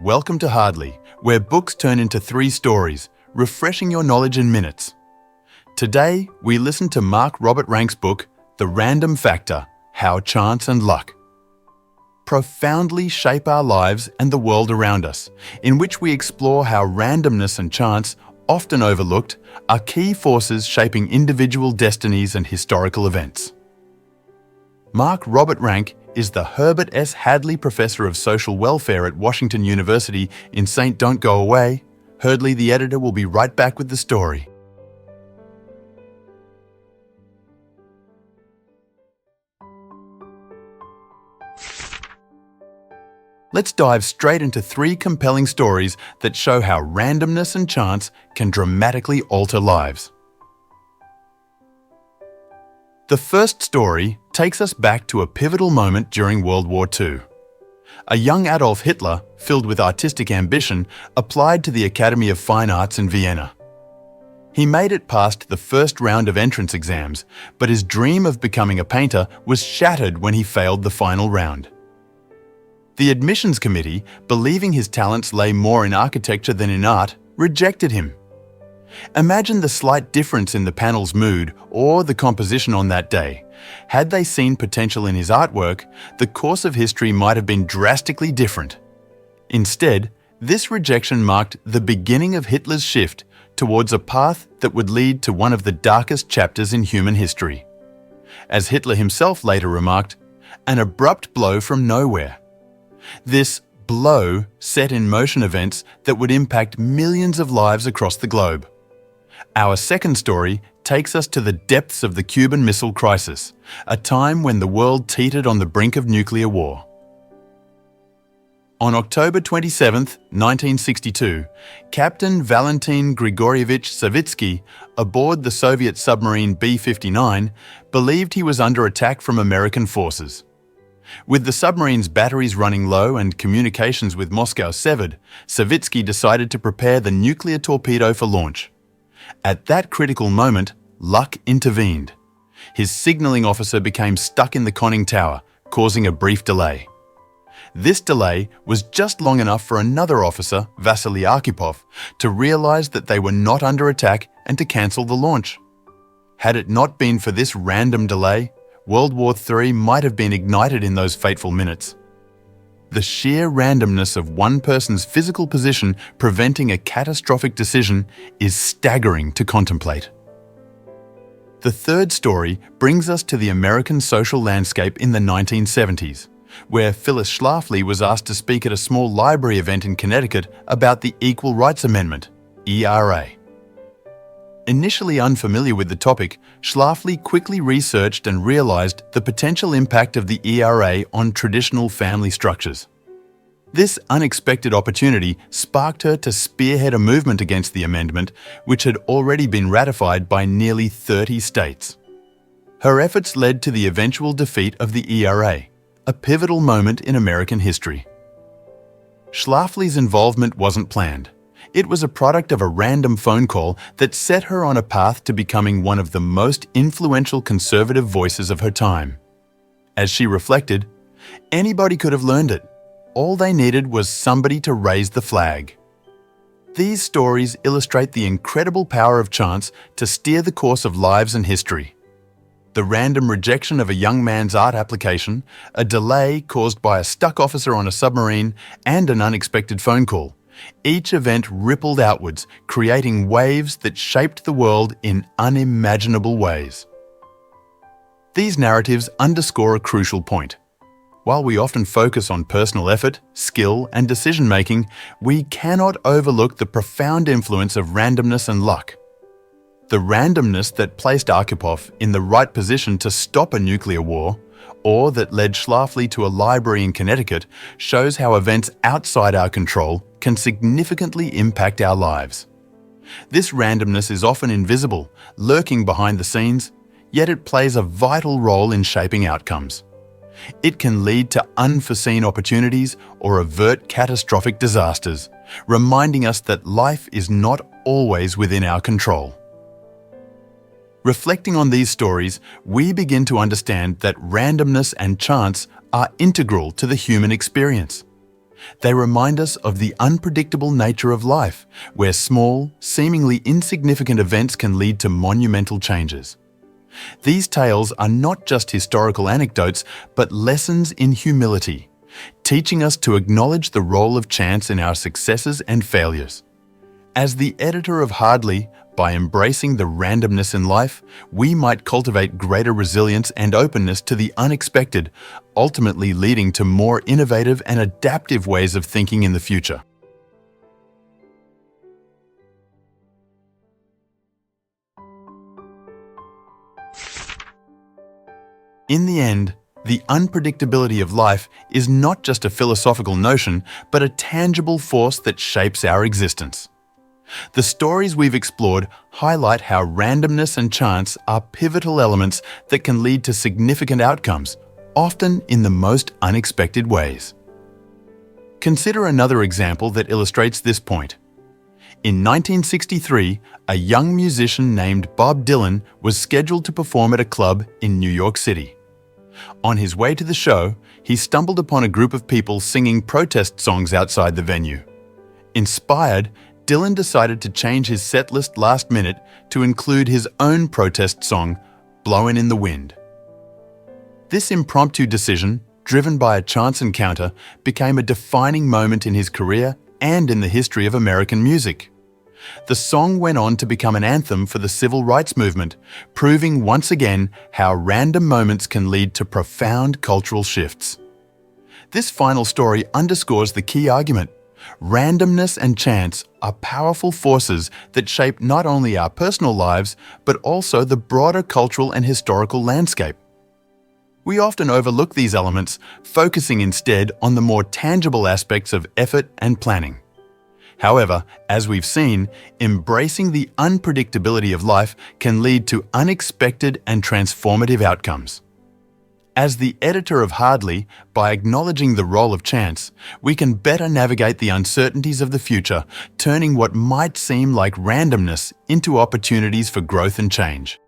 Welcome to Hardly, where books turn into 3 stories, refreshing your knowledge in minutes. Today, we listen to Mark Robert Rank's book, The Random Factor: How Chance and Luck profoundly shape our lives and the world around us, in which we explore how randomness and chance, often overlooked, are key forces shaping individual destinies and historical events. Mark Robert Rank is the Herbert S. Hadley Professor of Social Welfare at Washington University in St. Don't Go Away. Hurdley, the editor, will be right back with the story. Let's dive straight into 3 compelling stories that show how randomness and chance can dramatically alter lives. The first story takes us back to a pivotal moment during World War II. A young Adolf Hitler, filled with artistic ambition, applied to the Academy of Fine Arts in Vienna. He made it past the first round of entrance exams, but his dream of becoming a painter was shattered when he failed the final round. The admissions committee, believing his talents lay more in architecture than in art, rejected him. Imagine the slight difference in the panel's mood or the composition on that day. Had they seen potential in his artwork, the course of history might have been drastically different. Instead, this rejection marked the beginning of Hitler's shift towards a path that would lead to one of the darkest chapters in human history. As Hitler himself later remarked, an abrupt blow from nowhere. This blow set in motion events that would impact millions of lives across the globe. Our second story takes us to the depths of the Cuban Missile Crisis, a time when the world teetered on the brink of nuclear war. On October 27, 1962, Captain Valentin Grigorievich Savitsky, aboard the Soviet submarine B-59, believed he was under attack from American forces. With the submarine's batteries running low and communications with Moscow severed, Savitsky decided to prepare the nuclear torpedo for launch. At that critical moment, luck intervened. His signaling officer became stuck in the conning tower, causing a brief delay. This delay was just long enough for another officer, Vasily Arkhipov, to realize that they were not under attack and to cancel the launch. Had it not been for this random delay, World War III might have been ignited in those fateful minutes. The sheer randomness of one person's physical position preventing a catastrophic decision is staggering to contemplate. The third story brings us to the American social landscape in the 1970s, where Phyllis Schlafly was asked to speak at a small library event in Connecticut about the Equal Rights Amendment, ERA. Initially unfamiliar with the topic, Schlafly quickly researched and realized the potential impact of the ERA on traditional family structures. This unexpected opportunity sparked her to spearhead a movement against the amendment, which had already been ratified by nearly 30 states. Her efforts led to the eventual defeat of the ERA, a pivotal moment in American history. Schlafly's involvement wasn't planned. It was a product of a random phone call that set her on a path to becoming one of the most influential conservative voices of her time. As she reflected, anybody could have learned it. All they needed was somebody to raise the flag. These stories illustrate the incredible power of chance to steer the course of lives and history. The random rejection of a young man's art application, a delay caused by a stuck officer on a submarine, and an unexpected phone call. Each event rippled outwards, creating waves that shaped the world in unimaginable ways. These narratives underscore a crucial point. While we often focus on personal effort, skill, and decision-making, we cannot overlook the profound influence of randomness and luck. The randomness that placed Arkhipov in the right position to stop a nuclear war, or that led Schlafly to a library in Connecticut, shows how events outside our control can significantly impact our lives. This randomness is often invisible, lurking behind the scenes, yet it plays a vital role in shaping outcomes. It can lead to unforeseen opportunities or avert catastrophic disasters, reminding us that life is not always within our control. Reflecting on these stories, we begin to understand that randomness and chance are integral to the human experience. They remind us of the unpredictable nature of life, where small, seemingly insignificant events can lead to monumental changes. These tales are not just historical anecdotes, but lessons in humility, teaching us to acknowledge the role of chance in our successes and failures. As the editor of Hardly, by embracing the randomness in life, we might cultivate greater resilience and openness to the unexpected, ultimately leading to more innovative and adaptive ways of thinking in the future. In the end, the unpredictability of life is not just a philosophical notion, but a tangible force that shapes our existence. The stories we've explored highlight how randomness and chance are pivotal elements that can lead to significant outcomes, often in the most unexpected ways. Consider another example that illustrates this point. In 1963, a young musician named Bob Dylan was scheduled to perform at a club in New York City. On his way to the show, he stumbled upon a group of people singing protest songs outside the venue. Inspired, Dylan decided to change his setlist last minute to include his own protest song, "Blowin' in the Wind." This impromptu decision, driven by a chance encounter, became a defining moment in his career and in the history of American music. The song went on to become an anthem for the civil rights movement, proving once again how random moments can lead to profound cultural shifts. This final story underscores the key argument. Randomness and chance are powerful forces that shape not only our personal lives, but also the broader cultural and historical landscape. We often overlook these elements, focusing instead on the more tangible aspects of effort and planning. However, as we've seen, embracing the unpredictability of life can lead to unexpected and transformative outcomes. As the editor of Hardly, by acknowledging the role of chance, we can better navigate the uncertainties of the future, turning what might seem like randomness into opportunities for growth and change.